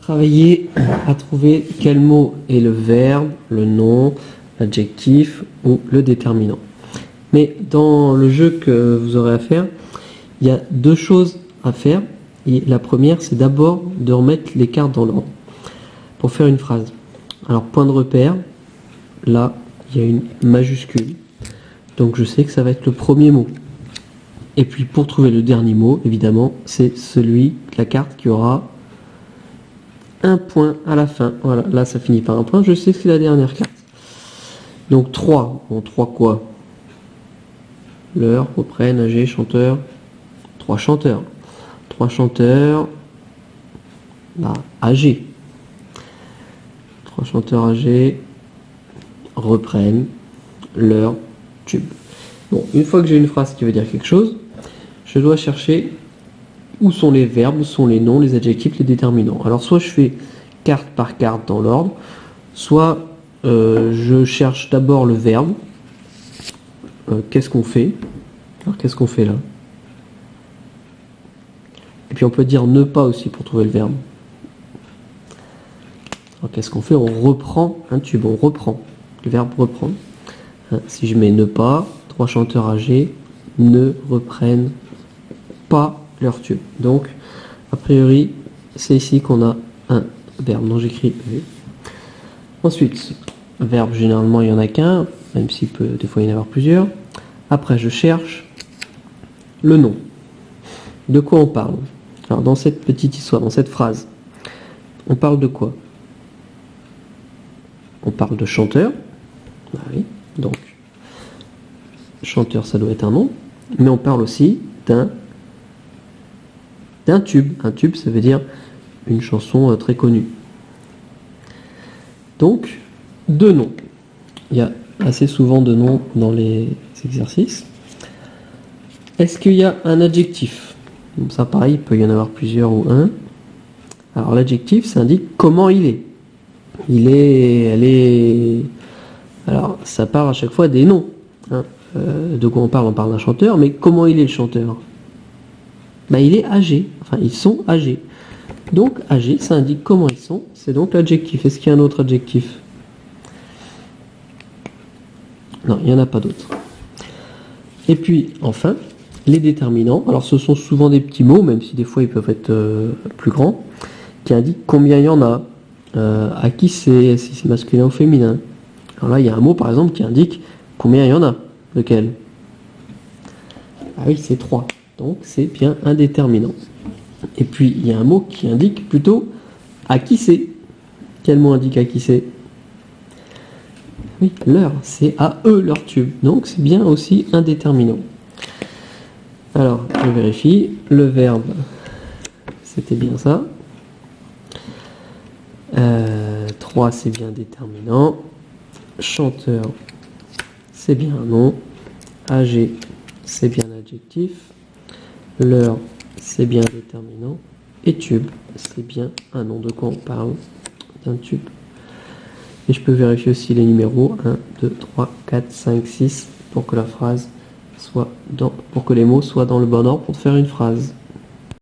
Travailler à trouver quel mot est le verbe, le nom, l'adjectif ou le déterminant. Mais dans le jeu que vous aurez à faire, il y a deux choses à faire. Et la première, c'est d'abord de remettre les cartes dans l'ordre pour faire une phrase. Alors, point de repère, là, il y a une majuscule. Donc, je sais que ça va être le premier mot. Et puis, pour trouver le dernier mot, évidemment, c'est celui, la carte qui aura un point à la fin. Voilà, là, ça finit par un point. Je sais que c'est la dernière carte. Donc, 3. Bon, 3 quoi? L'heure, reprenne, nager, chanteur. 3 chanteurs. 3 chanteurs. Là, âgés. 3 chanteurs âgés. Reprennent. L'heure, tube. Bon, une fois que j'ai une phrase qui veut dire quelque chose, je dois chercher où sont les verbes, où sont les noms, les adjectifs, les déterminants. Alors, soit je fais carte par carte dans l'ordre, soit je cherche d'abord le verbe. Qu'est-ce qu'on fait? Alors, qu'est-ce qu'on fait là? Et puis, on peut dire ne pas aussi pour trouver le verbe. Alors, qu'est-ce qu'on fait? On reprend un tube, on reprend. Le verbe reprendre. Si je mets ne pas, 3 chanteurs âgés ne reprennent pas leur tube. Donc, a priori, c'est ici qu'on a un verbe. Donc, j'écris V. Ensuite, verbe, généralement, il n'y en a qu'un, même s'il peut des fois y en avoir plusieurs. Après, je cherche le nom. De quoi on parle? Alors, dans cette petite histoire, dans cette phrase, on parle de quoi? On parle de chanteur. Ah oui, donc, chanteur, ça doit être un nom. Mais on parle aussi d'un tube. Un tube, ça veut dire une chanson très connue. Donc, deux noms. Il y a assez souvent de noms dans les exercices. Est-ce qu'il y a un adjectif? Donc ça, pareil, il peut y en avoir plusieurs ou un. Alors, l'adjectif, ça indique comment il est. Elle est... Alors, ça part à chaque fois des noms. Hein. De quoi on parle? On parle d'un chanteur, mais comment il est le chanteur? Ben, il est âgé. Enfin, ils sont âgés. Donc, âgé, ça indique comment ils sont. C'est donc l'adjectif. Est-ce qu'il y a un autre adjectif? Non, il n'y en a pas d'autre. Et puis, enfin, les déterminants. Alors, ce sont souvent des petits mots, même si des fois ils peuvent être plus grands, qui indiquent combien il y en a, à qui c'est, si c'est masculin ou féminin. Alors là, il y a un mot, par exemple, qui indique combien il y en a. Lequel? Ah oui, c'est 3. Donc, c'est bien un déterminant. Et puis, il y a un mot qui indique plutôt à qui c'est. Quel mot indique à qui c'est? Oui, leur. C'est à eux leur tube. Donc, c'est bien aussi un déterminant. Alors, je vérifie. Le verbe, c'était bien ça. 3, c'est bien déterminant. Chanteur, c'est bien un nom. Âgé, c'est bien un adjectif. L'heure, c'est bien déterminant. Et tube, c'est bien un nom. De quoi on parle? D'un tube. Et je peux vérifier aussi les numéros 1, 2, 3, 4, 5, 6 pour que la phrase soit pour que les mots soient dans le bon ordre pour faire une phrase.